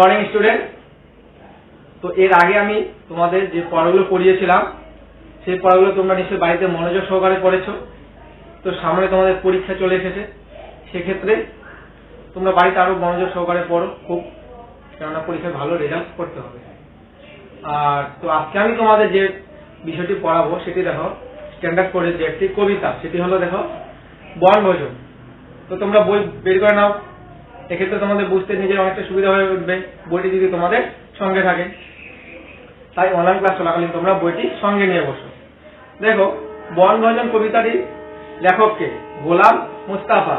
Morning student. তো এর আগে আমি তোমাদের যে পড়াগুলো পড়িয়েছিলাম সেই পড়াগুলো তোমরা নিশ্চয়ই বাড়িতে মনোযোগ সহকারে পড়েছো। তো সামনে তোমাদের পরীক্ষা চলে এসেছে, সেক্ষেত্রে তোমরা বাড়িতে আরো মনোযোগ সহকারে পড়ো খুব, কেননা পরীক্ষায় ভালো রেজাল্ট করতে হবে। আর তো আজকে আমি তোমাদের যে বিষয়টি পড়াবো সেটি দেখো স্ট্যান্ডার্ড কোডের যে একটি কবিতা, সেটি হলো দেখো বনভোজন। তো তোমরা বই বের করে নাও, এক্ষেত্রে তোমাদের বুঝতে নিজের অনেকটা সুবিধা হয়ে উঠবে বইটি যদি তোমাদের সঙ্গে থাকে। তাই অনলাইন ক্লাস চলাকালীন তোমরা বইটি সঙ্গে নিয়ে বসো। দেখো বনভোজন কবিতাটি লেখককে গোলাম মুস্তাফা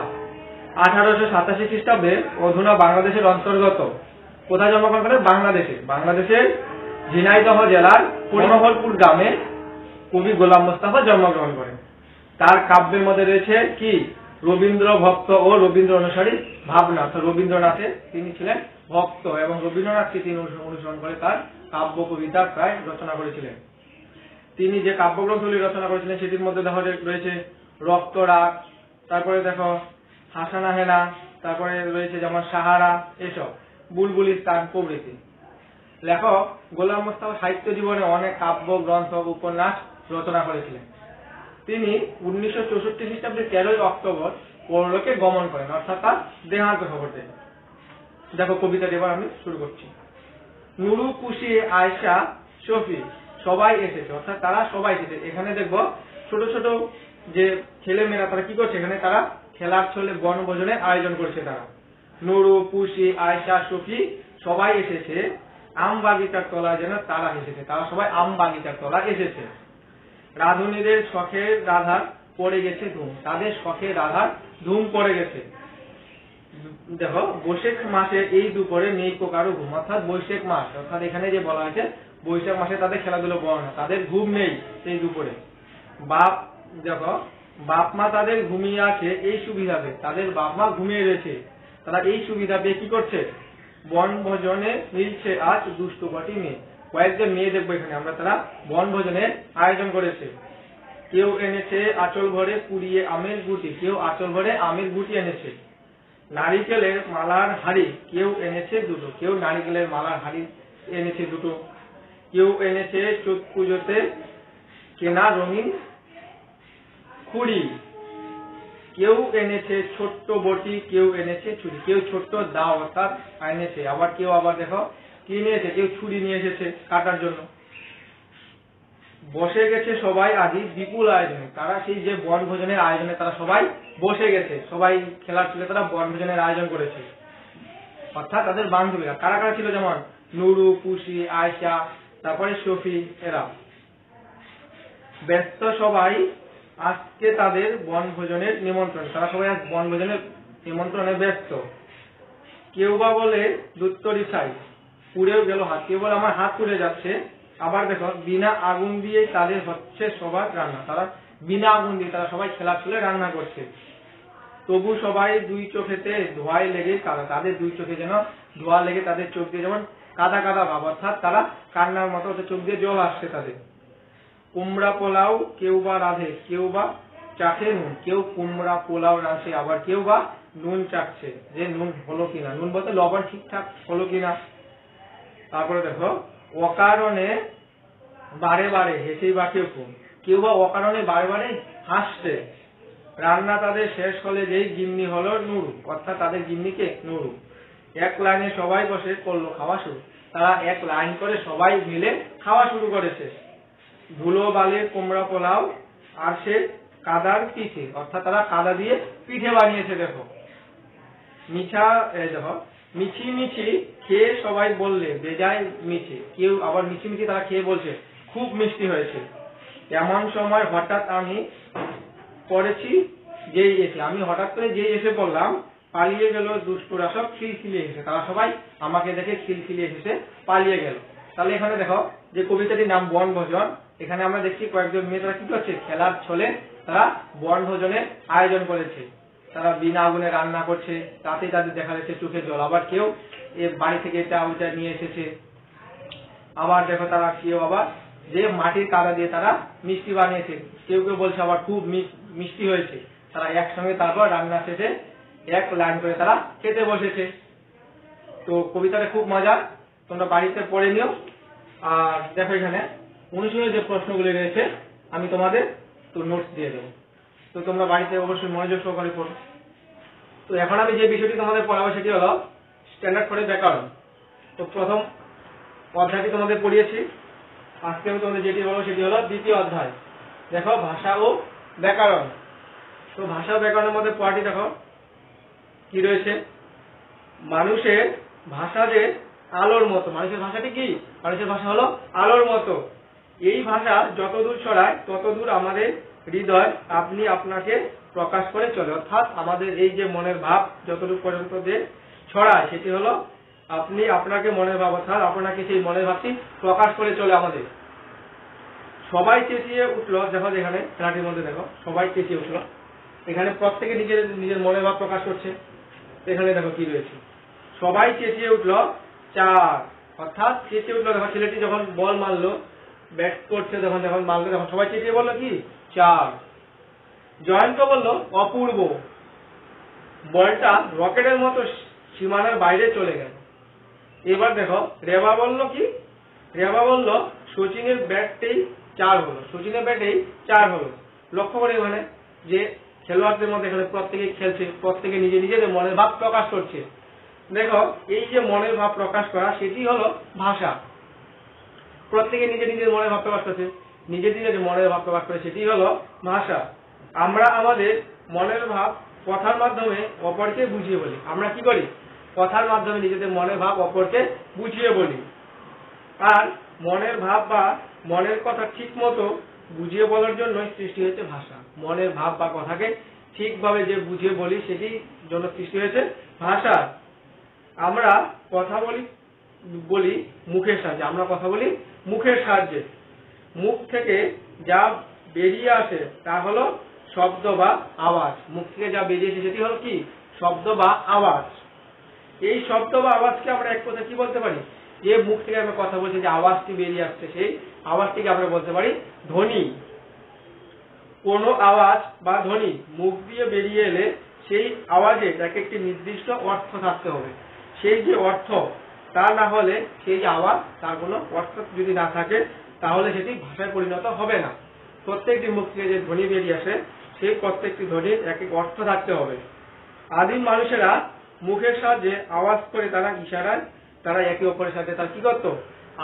1887 খ্রিস্টাব্দে অধুনা বাংলাদেশের অন্তর্গত। কোথায় জন্মগ্রহণ করেন? বাংলাদেশের ঝিনাইদহ জেলার মনোহরপুর গ্রামে কবি গোলাম মুস্তাফা জন্মগ্রহণ করেন। তার কাব্যের মধ্যে রয়েছে কি রবীন্দ্র ভক্ত ও রবীন্দ্র অনুসারী ভাবনা। রবীন্দ্রনাথের তিনি ছিলেন ভক্ত এবং রবীন্দ্রনাথকে তিনি অনুসরণ করে তার কাব্য কবিতা প্রায় রচনা করেছিলেন। তিনি যে কাব্যগ্রন্থগুলি রচনা করেছিলেন সেটির মধ্যে দেখো রয়েছে রক্তরাগ, তারপরে দেখো হাসানা হেনা, তারপরে রয়েছে যেমন সাহারা, এসব বুলবুলিস্তান প্রভৃতি। লেখক গোলাম মুস্তাফা সাহিত্য জীবনে অনেক কাব্য গ্রন্থ উপন্যাস রচনা করেছিলেন। তিনি 1964 খ্রিস্টাব্দে 13 অক্টোবর পরলোকে গমন করেন, অর্থাৎ তার দেহান্ত ঘটে। দেখো কবিতাটি এবার আমি শুরু করছি। নুরু, খুশি, আয়শা, শফি সবাই এসেছে, অর্থাৎ তারা সবাই এসেছে। এখানে দেখবো ছোট ছোট যে ছেলে মেয়েরা তারা কি করছে, এখানে তারা খেলার ছলে বনভোজনের আয়োজন করছে। তারা নুরু, খুশি, আয়শা, শফি সবাই এসেছে আম বাগিচার তলায়, যেন তারা এসেছে, তারা সবাই আম বাগিচার তলায় এসেছে। রাধুনীদের শখের রাধার পড়ে গেছে ধুম, তাদের শখের রাধার ধুম পড়ে গেছে। দেখো বৈশাখ মাসে এই দুপুরে নেই কারো ঘুম, অর্থাৎ বৈশাখ মাস, অর্থাৎ এখানে যে বলা হয়েছে বৈশাখ মাসে তাদের খেলাধুলো বর্ণনা, তাদের ঘুম নেই এই দুপুরে। বাপ দেখো বাপ মা তাদের ঘুমিয়ে আছে এই সুবিধাতে, তাদের বাপ মা ঘুমিয়ে রয়েছে, তারা এই সুবিধা পেয়ে কি করছে, বনভোজনে মিলছে আজ দুষ্ট কটি মেয়ে। কয়েকজন মেয়ে দেখবো এখানে আমরা, তারা বনভোজনের আয়োজন করেছে। কেউ এনেছে আঁচল ভরে কুড়িয়ে আমের গুটি, কেউ আঁচল ভরে আমের গুটি এনেছে। নারিকেলের মালার হাড়ি কেউ এনেছে দুটো, কেউ নারিকেলের মালার হাড়ি এনেছে দুটো। কেউ এনেছে চোখ পুজোতে কেনা রঙিন খুঁড়ি, কেউ এনেছে ছোট্ট বটি, কেউ এনেছে ছুরি, কেউ ছোট্ট দাও অর্থাৎ এনেছে, আবার কেউ আবার দেখো কি নিয়েছে, কেউ ছুরি নিয়ে এসেছে কাটার জন্য। বসে গেছে সবাই আজি বিপুল আয়োজনে, তারা সেই যে বনভোজনের আয়োজনে তারা সবাই বসে গেছে, সবাই খেলার ছিল, তারা বনভোজনের আয়োজন করেছে। অর্থাৎ তাদের বান্ধবীরা কারা কারা ছিল, যেমন নুরু, খুশি, আয়শা, তারপরে শফি, এরা ব্যস্ত সবাই আজকে তাদের বনভোজনের নিমন্ত্রণ, তারা সবাই আজ বনভোজনের নিমন্ত্রণে ব্যস্ত। কেউ বা বলে দুত্তরি ছাই পুড়েও গেল হাত, কেউ বলে আমার হাত পুড়ে যাচ্ছে। আবার দেখো বিনা আগুন দিয়ে তাদের হচ্ছে সবার রান্না, তারা বিনা আগুন দিয়ে তারা সবাই খেলার ছলে রান্না করছে। তবু সবাই দুই চোখেতে ধোঁয়ায় লেগে কাদা, তাদের দুই চোখে যেন ধোঁয়া লেগে তাদের চোখ দিয়ে যেমন কাদা কাদা ভাব, অর্থাৎ তারা কান্নার মতো চোখ দিয়ে জল আসছে তাদের। কুমড়া পোলাও কেউ বা রাধে, কেউ বা চাখে নুন, কেউ কুমড়া পোলাও রাঁধছে, আবার কেউ বা নুন চাকছে, যে নুন হলো কিনা, নুন বলতে লবণ ঠিকঠাক হলো কিনা। তারপরে দেখো অকারণে বারে বারে হেসেই বা কেউ বা অকারণে বারে বারে হাসছে। রান্না তাদের শেষ হলে যেই গিন্নি হলো নুরু, অর্থাৎ তাদের গিন্নিকে নুরু। এক লাইনে সবাই বসে করলো খাওয়া শুরু, তারা এক লাইন করে সবাই মিলে খাওয়া শুরু করেছে। ধুলো বালির কুমড়া পোলাও আর সে কাদার পিঠে, অর্থাৎ তারা কাদা দিয়ে পিঠে বানিয়েছে। দেখো মিঠা দেখো মিছি মিছি খেয়ে সবাই বললে বেজায় মিছে, কেউ আবার মিছি মিছি তারা খেয়ে বলছে খুব মিষ্টি হয়েছে। এমন সময় হঠাৎ আমি পড়েছি যেই এসে, আমি হঠাৎ করে যেই এসে পড়লাম, পালিয়ে গেল দুষ্টুরা সব খিলখিলিয়ে এসে, তারা সবাই আমাকে দেখে খিলখিলিয়ে এসে পালিয়ে গেল। তাহলে এখানে দেখো যে কবিতাটির নাম বনভোজন, এখানে আমরা দেখছি কয়েকজন মেয়ে তারা কি করছে, খেলার ছলে তারা বনভোজনের আয়োজন করেছে। তারা বিনা আগুনে রান্না করছে, তাতে তাদের দেখা যাচ্ছে চোখের জল। আবার কেউ বাড়ি থেকে এটা ওইটা নিয়ে এসেছে। আবার দেখো তারা কেউ আবার যে মাটির কাদা দিয়ে তারা মিষ্টি বানিয়েছে, কেউ কেউ বলছে আবার খুব মিষ্টি হয়েছে। তারা একসঙ্গে তারপর রান্না শেষে এক লাইন করে তারা খেতে বসেছে। তো কবিতাটা খুব মজার, তোমরা বাড়িতে পড়ে নিও। আর দেখো এখানে অনুশীলনের যে প্রশ্নগুলি রয়েছে আমি তোমাদের তো নোটস দিয়ে দেবো, তো তোমরা বাড়িতে অবশ্যই মনোযোগ সহকারে পড়ো। তো এখন আমি যে বিষয়টি তোমাদের পড়াবো সেটি হলো স্ট্যান্ডার্ড 4 ব্যাকরণ। তো প্রথম অধ্যায়টি তোমাদের পড়িয়েছি, আজকে আমি তোমাদের যেটি বলবো সেটি হলো দ্বিতীয় অধ্যায়। দেখো ভাষা ও ব্যাকরণ। তো ভাষা ও ব্যাকরণের মধ্যে পড়াটি দেখো কি রয়েছে। মানুষের ভাষা যে আলোর মতো। মানুষের ভাষাটি কি? মানুষের ভাষা হলো আলোর মতো। এই ভাষা যতদূর ছড়ায় ততদূর আমাদের হৃদয় আপনি আপনাকে প্রকাশ করে চলে। অর্থাৎ আমাদের এই যে মনের ভাব যতদূর পর্যন্ত যে ছড়ায় সেটি হলো আপনি আপনাকে মনের ভাব, অর্থাৎ আপনাকে সেই মনের ভাবটি প্রকাশ করে চলে আমাদের। সবাই চেঁচিয়ে উঠলো। দেখো এখানে খেলাটির মধ্যে দেখো সবাই চেঁচিয়ে উঠলো, এখানে প্রত্যেকে নিজের নিজের মনের ভাব প্রকাশ করছে। এখানে দেখো কি রয়েছে, সবাই চেঁচিয়ে উঠলো 4। অর্থাৎ চেঁচিয়ে উঠলো, দেখো ছেলেটি যখন বল মারলো, ব্যাট করছে যখন মারলো, তখন সবাই চেঁচিয়ে বললো কি 4। জয়ন্ত বলল অপূর্ব। বলটা রকেটের মতো সীমানার বাইরে চলে গেল। এবার দেখো রেবা বলল কি? রেবা বলল সচিনের ব্যাটেই 4 হলো। সচিনের ব্যাটেই 4 হলো। লক্ষ্য করে এখানে যে খেলোয়াড়দের মধ্যে এখানে প্রত্যেকেই খেলছে, প্রত্যেকে নিজে নিজেদের মনের ভাব প্রকাশ করছে। দেখো এই যে মনের ভাব প্রকাশ করা সেটি হলো ভাষা। প্রত্যেকে নিজে নিজের মনের ভাব প্রকাশ করছে, নিজে নিজে যে মনের ভাব প্রকাশ করে সেটি হলো ভাষা। আমরা আমাদের মনের ভাব কথার মাধ্যমে অপরকে বুঝিয়ে বলি। আমরা কি করি? কথার মাধ্যমে নিজেদের মনের ভাব অপরকে বুঝিয়ে বলি। আর মনের ভাব বা মনের কথা ঠিক মতো বুঝিয়ে বলার জন্য সৃষ্টি হয়েছে ভাষা। মনের ভাব বা কথাকে ঠিকভাবে যে বুঝিয়ে বলি সেটি জন্য সৃষ্টি হয়েছে ভাষা। আমরা কথা বলি মুখের সাহায্যে। আমরা কথা বলি মুখের সাহায্যে। মুখ থেকে যা বেরিয়ে আসে তা হলো শব্দ বা আওয়াজ। মুখ থেকে যা বেরিয়ে আসে সেটি হলো কি? শব্দ বা আওয়াজ। এই শব্দ বা আওয়াজকে আমরা এক কথা কি বলতে পারি? যে মুখ থেকে আমরা কথা বলছি, যে আওয়াজটি বেরিয়ে আসছে সেই আওয়াজটিকে আমরা বলতে পারি ধ্বনি। কোন আওয়াজ বা ধ্বনি মুখ দিয়ে বেরিয়ে এলে সেই আওয়াজে তাকে একটি নির্দিষ্ট অর্থ থাকতে হবে। সেই যে অর্থ তা না হলে সেই যে আওয়াজ তার কোনো অর্থ যদি না থাকে তাহলে সেটি ভাষায় পরিণত হবে না। প্রত্যেকটি মুখ থেকে যে ধ্বনি বেরিয়ে আসে সেই প্রত্যেকটি ধ্বনির এক এক অর্থ থাকতে হবে। আদিম মানুষেরা মুখের সাহায্যে আওয়াজ করে তারা একে অপরের সাথে তারা কি করতো?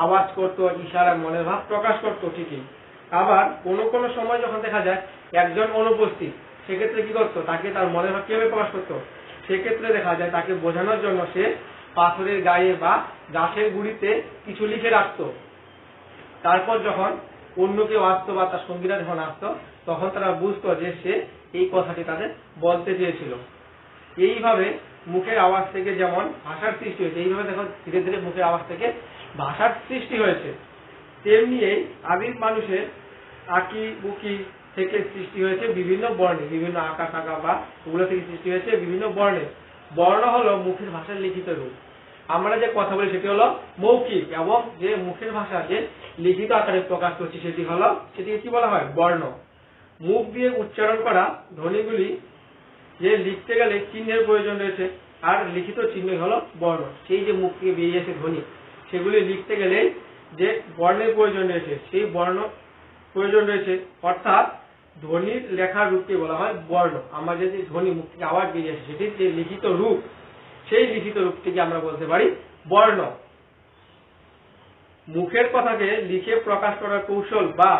আওয়াজ করতো, ইশারায় মনের ভাব প্রকাশ করতো ঠিকই। আবার কোন কোন সময় যখন দেখা যায় একজন অনুপস্থিত, সেক্ষেত্রে কি করতো? তাকে তার মনের ভাব কিভাবে প্রকাশ করতো? সেক্ষেত্রে দেখা যায় তাকে বোঝানোর জন্য সে পাথরের গায়ে বা গাছের গুড়িতে কিছু লিখে রাখতো। তারপর যখন অন্য কেউ আসতো বা তার সঙ্গীরা যখন আসতো তখন তারা বুঝতো যে সে এই কথাটি তাদের বলতে চেয়েছিল। এইভাবে মুখের আওয়াজ থেকে যেমন ভাষার সৃষ্টি হয়েছে, এইভাবে দেখো ধীরে ধীরে মুখের আওয়াজ থেকে ভাষার সৃষ্টি হয়েছে। তেমনি এই আদিম মানুষের আঁকি বুকি থেকে সৃষ্টি হয়েছে বিভিন্ন বর্ণে, বিভিন্ন আঁকা টাকা বা ওগুলো থেকে সৃষ্টি হয়েছে বিভিন্ন বর্ণে। বর্ণ হলো মুখের ভাষার লিখিত রূপ। আমরা যে কথা বলি সেটি হলো মৌখিক, এবং যে মুখের ভাষা যে লিখিত আকারে প্রকাশ করছি সেটিকে কি বলা হয়? বর্ণ। মুখ দিয়ে উচ্চারণ করা ধ্বনিগুলি যে লিখতে গেলে চিহ্নের প্রয়োজন রয়েছে, আর লিখিত চিহ্ন হলো বর্ণ। সেই যে মুখ থেকে বেরিয়ে আসে ধ্বনি সেগুলি লিখতে গেলে যে বর্ণের প্রয়োজন রয়েছে সেই বর্ণ প্রয়োজন রয়েছে, অর্থাৎ ধ্বনির লেখার রূপকে বলা হয় বর্ণ। আমরা যে ধ্বনি মুখ থেকে আওয়াজ বেরিয়ে আসে সেটির যে লিখিত রূপ, সেই লিখিত রূপটিকে আমরা বলতে পারি বর্ণ। মুখের কথাকে লিখে প্রকাশ করার কৌশল বা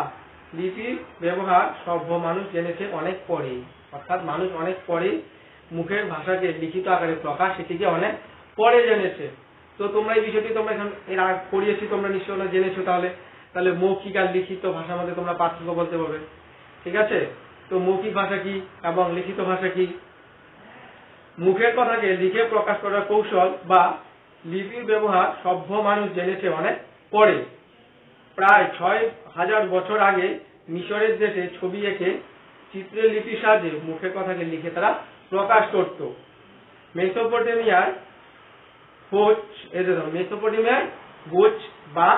লিপির ব্যবহার সভ্য মানুষ জেনেছে অনেক পরেই। অর্থাৎ মানুষ অনেক পরেই মুখের ভাষাকে লিখিত আকারে প্রকাশ সেটিকে অনেক পরে জেনেছে। তো তোমরা এই বিষয়টি তোমরা এখন এর আগে পড়িয়েছি, তোমরা নিশ্চয়ই জেনেছো। তাহলে মৌখিক আর লিখিত ভাষার মধ্যে তোমরা পার্থক্য বলতে পারবে, ঠিক আছে? তো মৌখিক ভাষা কি এবং লিখিত ভাষা কি? মুখের কথাকে লিখে প্রকাশ করার কৌশল বা লিপির ব্যবহার সভ্য মানুষ জেনেছে অনেক পরে। প্রায় 6000 বছর আগে মিশরের দেশে ছবি এঁকে চিত্রের লিপির সাহায্যে মুখের কথাকে লিখে তারা প্রকাশ করত। মেসোপটেমিয়ার গোছ বা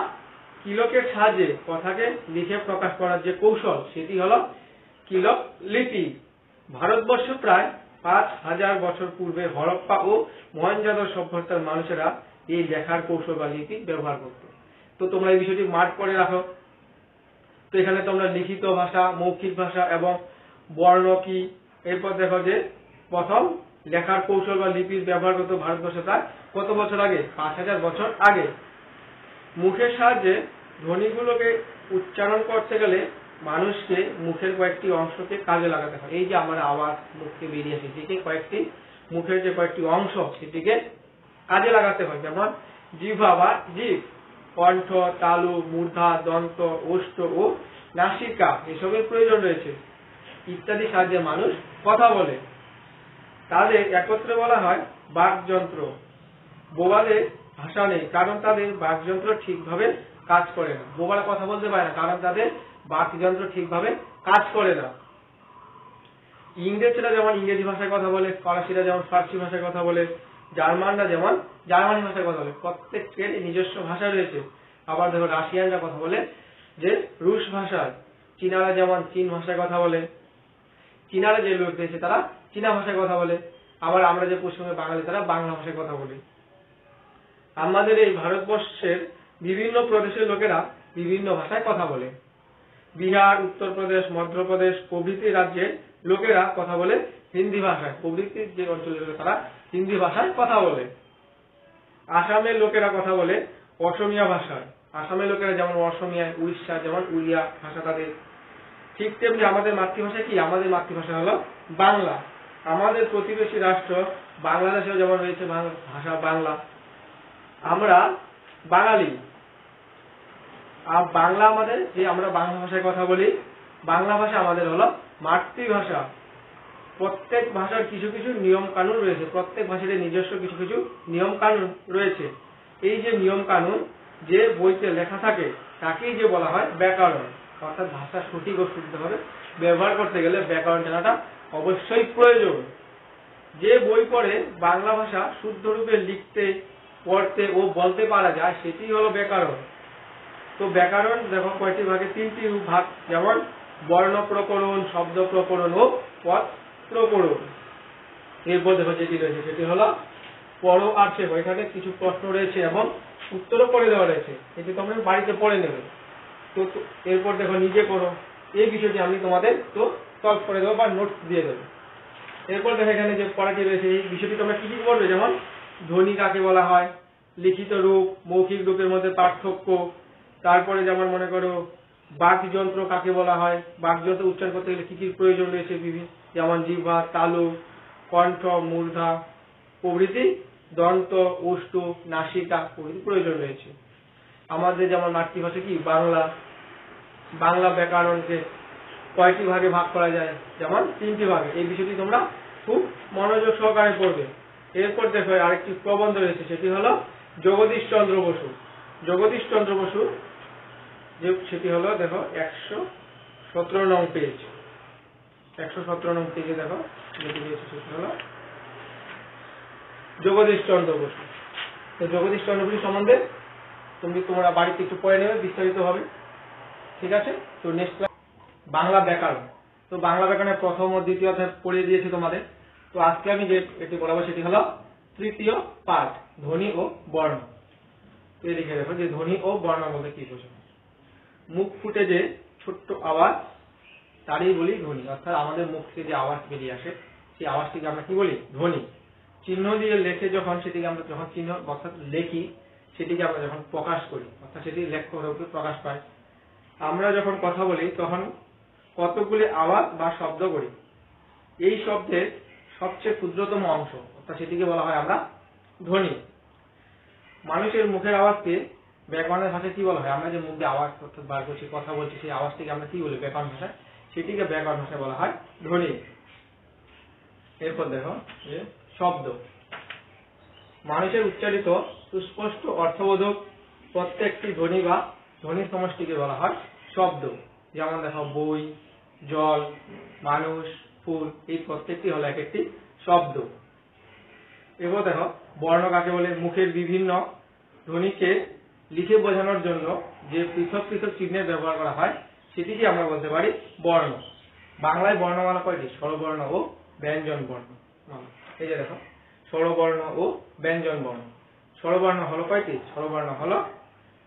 কিলকের সাহায্যে কথাকে লিখে প্রকাশ করার যে কৌশল সেটি হলো কিলক লিপি। ভারতবর্ষ প্রায় 5000 বছর পূর্বে হরপ্পা ও মহেঞ্জোদারো সভ্যতার মানুষেরা এই লেখার কৌশল বা লিপি ব্যবহার করতো। তো তোমরা এই বিষয়টি মার্ক করে রাখো। তো এখানে তোমরা লিখিত ভাষা, মৌখিক ভাষা এবং বর্ণ কি, এরপর দেখো যে প্রথম লেখার কৌশল বা লিপির ব্যবহার করতো ভারতবর্ষে তার কত বছর আগে? 5000 বছর আগে। মুখের সাহায্যে ধ্বনিগুলোকে উচ্চারণ করতে গেলে মানুষকে মুখের কয়েকটি অংশকে কাজে লাগাতে হয়। এই যে আমার আওয়াজ মুখকে বেরিয়ে আসে, সেটি কয়েকটি মুখের যে কয়েকটি অংশ সেটিকে কাজে লাগাতে হয়। যেমন জিহ্বা বা জিভ, কণ্ঠ, তালু, মূর্ধা, দন্ত, ওষ্ঠ ও নাসিকা এসবের প্রয়োজন রয়েছে ইত্যাদি সাহায্যে মানুষ কথা বলে। তাদের একত্রে বলা হয় বাকযন্ত্র। বোবাদের ভাষা নেই, কারণ তাদের বাকযন্ত্র ঠিকভাবে কাজ করে না। বোবারা কথা বলতে পারে না, কারণ তাদের বাকযন্ত্র ঠিকভাবে কাজ করে না। ইংরেজরা যেমন ইংরেজি ভাষায় কথা বলে, ফরাসিরা যেমন ফার্সি ভাষায় কথা বলে, জার্মানরা যেমন জার্মানি ভাষায় কথা বলে। প্রত্যেকের নিজস্ব ভাষা রয়েছে। আবার দেখো রাশিয়ানরা কথা বলে যে রুশ ভাষায়, চীনারা যেমন চীন ভাষায় কথা বলে, চীনারা যে লোক রয়েছে তারা চীনা ভাষায় কথা বলে। আবার আমরা যে পশ্চিমবঙ্গের বাঙালি তারা বাংলা ভাষায় কথা বলি। আমাদের এই ভারতবর্ষের বিভিন্ন প্রদেশের লোকেরা বিভিন্ন ভাষায় কথা বলে। বিহার, উত্তরপ্রদেশ, মধ্যপ্রদেশ প্রভৃতি রাজ্যের লোকেরা কথা বলে হিন্দি ভাষায়। প্রভৃতি যে অঞ্চলের তারা হিন্দি ভাষায় কথা বলে। আসামের লোকেরা কথা বলে অসমিয়া ভাষায়। আসামের লোকেরা যেমন অসমিয়ায়, উড়িষ্যা যেমন উড়িয়া ভাষা তাদের। ঠিক তেমনি আমাদের মাতৃভাষা কি? আমাদের মাতৃভাষা হলো বাংলা। আমাদের প্রতিবেশী রাষ্ট্র বাংলাদেশেও যেমন রয়েছে ভাষা বাংলা। আমরা বাঙালি, আর বাংলা আমাদের, যে আমরা বাংলা ভাষায় কথা বলি, বাংলা ভাষা আমাদের হলো মাতৃভাষা। প্রত্যেক ভাষার কিছু কিছু নিয়ম কানুন রয়েছে, প্রত্যেক ভাষার নিজস্ব কিছু কিছু নিয়ম কানুন রয়েছে। এই যে নিয়ম কানুন যে বইতে লেখা থাকে তাকেই যে বলা হয় ব্যাকরণ। অর্থাৎ ভাষা সঠিক ও শুদ্ধভাবে ব্যবহার করতে গেলে ব্যাকরণ জানাটা অবশ্যই প্রয়োজন। যে বই পড়ে বাংলা ভাষা শুদ্ধ রূপে লিখতে, পড়তে ও বলতে পারা যায় সেটি হলো ব্যাকরণ। তো ব্যাকরণ দেখো কয়টি ভাগে? 3টি ভাগ, যেমন বর্ণ প্রকরণ, শব্দ প্রকরণ ও পদ প্রকরণ। এরপর দেখো যেটি রয়েছে সেটি হলো পড়ো আর শেখো। এখানে কিছু প্রশ্ন রয়েছে এবং উত্তরও করে দেওয়া রয়েছে, এটি তোমরা বাড়িতে পড়ে নেবে। তো এরপর দেখো নিজে করো। এই বিষয়টি আমি তোমাদের তো সলভ করে দেবো বা নোটস দিয়ে দেবো। এরপর দেখো এখানে যে পড়াটি রয়েছে এই বিষয়টি তোমরা কি কি করবে? যেমন ধ্বনি কাকে বলা হয়, লিখিত রূপ, মৌখিক রূপের মধ্যে পার্থক্য, তারপরে যেমন মনে করো বাকযন্ত্র কাকে বলা হয়, বাকযন্ত্র উচ্চারণ করতে গেলে কি কি প্রয়োজন রয়েছে, যেমন জিহ্বা, তালু, কণ্ঠ, মূর্ধা প্রভৃতি, দন্ত, ওষ্ঠ, নাসিকা প্রভৃতি প্রয়োজন রয়েছে। আমাদের যেমন মাতৃভাষা কি? বাংলা। বাংলা ব্যাকরণকে কয়টি ভাগে ভাগ করা যায়? যেমন 3টি ভাগে। এই বিষয়টি তোমরা খুব মনোযোগ সহকারে পড়বে। এরপর দেখো আরেকটি প্রবন্ধ রয়েছে, সেটি হলো জগদীশ চন্দ্র বসু। জগদীশ চন্দ্র বসু যে সেটি হলো দেখো 117 নং পেজ। 117 নং পেজে দেখো যেটি রয়েছে সেটি হলো জগদীশ চন্দ্র বসু। তো জগদীশ চন্দ্র বসু সম্বন্ধে তোমরা বাড়িতে একটু পড়ে নেবে বিস্তারিত হবে, ঠিক আছে? তো নেক্সট বাংলা ব্যাকরণ। তো বাংলা ব্যাকরণের প্রথম ও দ্বিতীয় অধ্যায় পড়িয়ে দিয়েছি তোমাদের। তো আজকে আমি যে এটি বলাবো সেটি হলো তৃতীয় পাঠ, ধ্বনি ও বর্ণ। এই লিখে দেখো যে ধ্বনি ও বর্ণ বলতে কি বোঝায়। মুখ ফুটে যে ছোট্ট আওয়াজ তারই বলি ধ্বনি। অর্থাৎ আমাদের মুখ থেকে যে আওয়াজ বেরিয়ে আসে সেই আওয়াজটিকে আমরা কি বলি? ধ্বনি। চিহ্ন দিয়ে লেখে যখন, সেটিকে আমরা যখন চিহ্ন অর্থাৎ লেখি, সেটিকে আমরা যখন প্রকাশ করি, অর্থাৎ সেটি লেখ্য রূপে প্রকাশ পায়। আমরা যখন কথা বলি তখন কতগুলি আওয়াজ বা শব্দ করি। এই শব্দের সবচেয়ে ক্ষুদ্রতম অংশ, অর্থাৎ সেটিকে বলা হয় আমরা ধ্বনি। মানুষের মুখের আওয়াজকে ব্যাকরণের ভাষায় কি বলা হয়? আমরা যে মুখ দিয়ে আওয়াজ অর্থাৎ বার করছি, কথা বলছি, সেই আওয়াজটিকে আমরা কি বলি ব্যাকরণ ভাষায়? সেটিকে ব্যাকরণ ভাষায় বলা হয় ধ্বনি। এরপর দেখো যে শব্দ। মানুষের উচ্চারিত সুস্পষ্ট অর্থবোধক প্রত্যেকটি ধ্বনি বা ধ্বনির সমষ্টিকে বলা হয় শব্দ। যেমন দেখো বই, জল, মানুষ, ফুল, এই প্রত্যেকটি হলো এক একটি শব্দ। এরপর দেখো বর্ণ কাকে বলে? মুখের বিভিন্ন ধ্বনিকে লিখে বোঝানোর জন্য যে পৃথক পৃথক চিহ্নের ব্যবহার করা হয় সেটিকে আমরা বলতে পারি বর্ণ। বাংলায় বর্ণমালা কয়টি? স্বরবর্ণ ও ব্যঞ্জন বর্ণ। এই যে দেখো স্বরবর্ণ ও ব্যঞ্জন বর্ণ। স্বরবর্ণ হলো কয়টি? স্বরবর্ণ হলো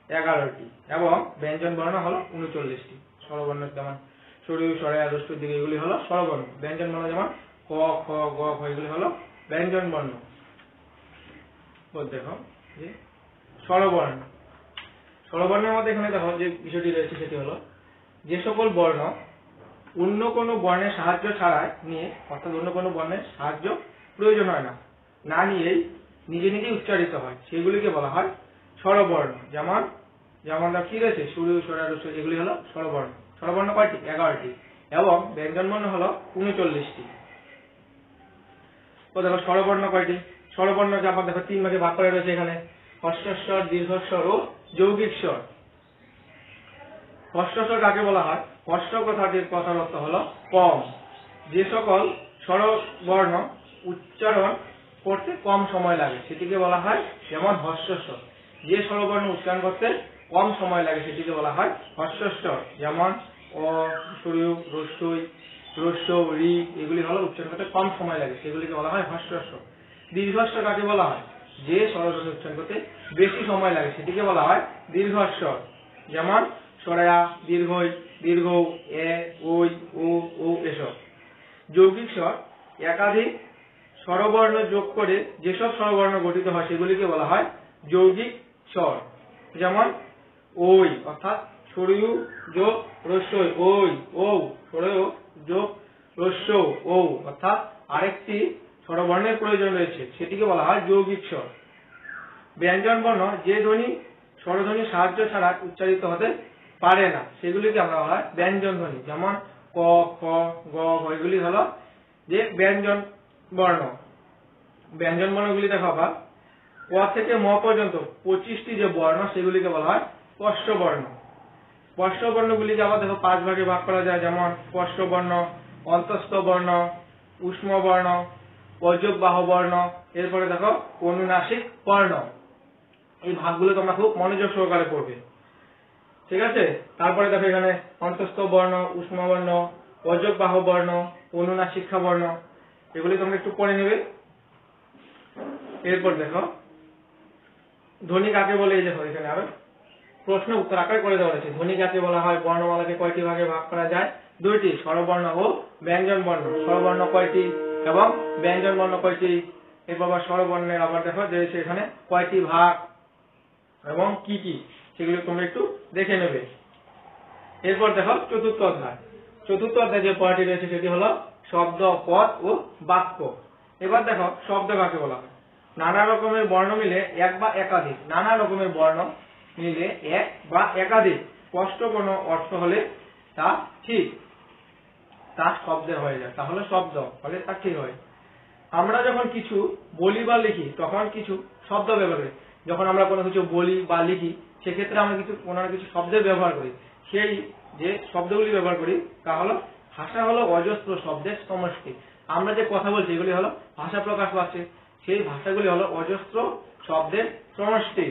11টি এবং ব্যঞ্জন বর্ণ হলো 39টি। স্বরবর্ণ যেমন সরু সরে আদর্শ দিকে এগুলি হলো স্বরবর্ণ। ব্যঞ্জন বর্ণ যেমন ক খ গ ঘ এগুলি হলো ব্যঞ্জন বর্ণ। দেখো যে স্বরবর্ণ, স্বরবর্ণের মধ্যে এখানে দেখো যে বিষয়টি রয়েছে সেটি হলো যে সকল বর্ণ অন্য কোনো বর্ণের সাহায্য ছাড়াই নিয়ে, অর্থাৎ অন্য কোনো বর্ণের সাহায্য প্রয়োজন হয় না, না নিয়েই নিজে নিজেই উচ্চারিত হয়, সেগুলিকে বলা হয় স্বরবর্ণ। যেমন যেমন কি রয়েছে সরু সরে আদর্শ, এগুলি হলো স্বরবর্ণ। স্বরবর্ণ কয়টি? 11টি এবং ব্যঞ্জন বর্ণ হলো 39টি। তো দেখো স্বরবর্ণ কয়টি? স্বরবর্ণ যেমন দেখো 3 ভাগে ভাগ করা রয়েছে এখানে, হ্রস্বস্বর, দীর্ঘস্বর ও যৌগিক স্বর। হ্রস্বস্বর কাকে বলা হয়? হ্রস্ব কথাটির কথার অর্থ হলো কম। যে সকল স্বরবর্ণ উচ্চারণ করতে কম সময় লাগে সেটিকে বলা হয় যেমন হ্রস্বস্বর। যে স্বরবর্ণ উচ্চারণ করতে কম সময় লাগে সেটিকে বলা হয় হ্রস্বস্বর। যেমন অ, সরু, রস্বই, হ্রস্ব, ঋ এগুলি হলো উচ্চারণ করতে কম সময় লাগে, সেগুলিকে বলা হয় হ্রস্বস্বর। দীর্ঘস্বর কাকে বলা হয়? যে স্বরবর্ণ উচ্চারণ করতে বেশি সময় লাগে সেটিকে বলা হয় দীর্ঘস্বর। যেমন সরেয়া, দীর্ঘই, দীর্ঘ, এ, ওই, ও, ও এসব। যৌগিক স্বর একাধিক স্বরবর্ণ যোগ করে যেসব স্বরবর্ণ গঠিত হয় সেগুলিকে বলা হয় যৌগিক স্বর। যেমন ওই অর্থাৎ সরু যোগ রস্বই, ওই, ও, সরু যোগ রস্ব, ও অর্থাৎ আরেকটি স্বরবর্ণের প্রয়োজন রয়েছে, সেটিকে বলা হয় যৌগিক স্বর। ব্যঞ্জন বর্ণ যে ধ্বনি স্বরধ্বনির সাহায্য ছাড়া উচ্চারিত হতে পারে না সেগুলিকে আমরা বলা হয় ব্যঞ্জন ধ্বনি। যেমন ক, খ, গ, ঘ এগুলি হলো যে ব্যঞ্জন বর্ণ। ব্যঞ্জন বর্ণগুলি দেখো আবার ক থেকে ম পর্যন্ত 25টি যে বর্ণ সেগুলিকে বলা হয় স্পষ্ট বর্ণ। স্পষ্ট বর্ণগুলিকে আবার দেখো 5 ভাগে ভাগ করা যায়। যেমন স্পষ্ট বর্ণ, অন্তস্থ বর্ণ, উষ্ম বর্ণ, অযোগবাহ বর্ণ, এরপরে দেখো অনুনাসিক বর্ণ। এই ভাগগুলো তোমরা খুব মনোযোগ সহকারে পড়বে, ঠিক আছে? তারপরে দেখো এখানে অন্তস্থ বর্ণ, উষ্ম বর্ণ, অযোগবাহ বর্ণ, অনুনাসিক বর্ণ, এগুলি তোমরা একটু পড়ে নেবে। এরপর দেখো ধ্বনি কাকে বলে, এই দেখো এখানে আরো প্রশ্ন উত্তর আকারে করে দেওয়া হয়েছে। ধ্বনি কাকে বলা হয়? বর্ণমালাকে কয়টি ভাগে ভাগ করা যায়? 2টি, স্বরবর্ণ ও ব্যঞ্জন বর্ণ। স্বরবর্ণ কয়টি এবং ব্যঞ্জন বর্ণ কয়টি? এরপর স্বরবর্ণের আবার দেখো যে এখানে কয়টি ভাগ এবং কি কি সেগুলো তোমরা একটু দেখে নেবে। এরপর দেখো চতুর্থ অধ্যায়। চতুর্থ অধ্যায় যে পড়াটি রয়েছে সেটি হলো শব্দ, পদ ও বাক্য। এবার দেখো শব্দ কাকে বলা হয়? নানা রকমের বর্ণ মিলে এক বা একাধিক, নানা রকমের বর্ণ মিলে এক বা একাধিক স্পষ্ট কোনো অর্থ হলে তা ঠিক, তা শব্দের হয়ে যায়, তাহলে শব্দ হলে তা ঠিক হয়। আমরা যখন কিছু বলি বা লিখি তখন কিছু শব্দ ব্যবহার করি। যখন আমরা কোনো কিছু বলি বা লিখি সেক্ষেত্রে আমরা কোনো কিছু শব্দের ব্যবহার করি। সেই যে শব্দগুলি ব্যবহার করি তা হলো ভাষা হলো অজস্র শব্দের সমষ্টি। আমরা যে কথা বলছি এগুলি হলো ভাষা প্রকাশ পাচ্ছে, সেই ভাষাগুলি হলো অজস্র শব্দের সমষ্টি।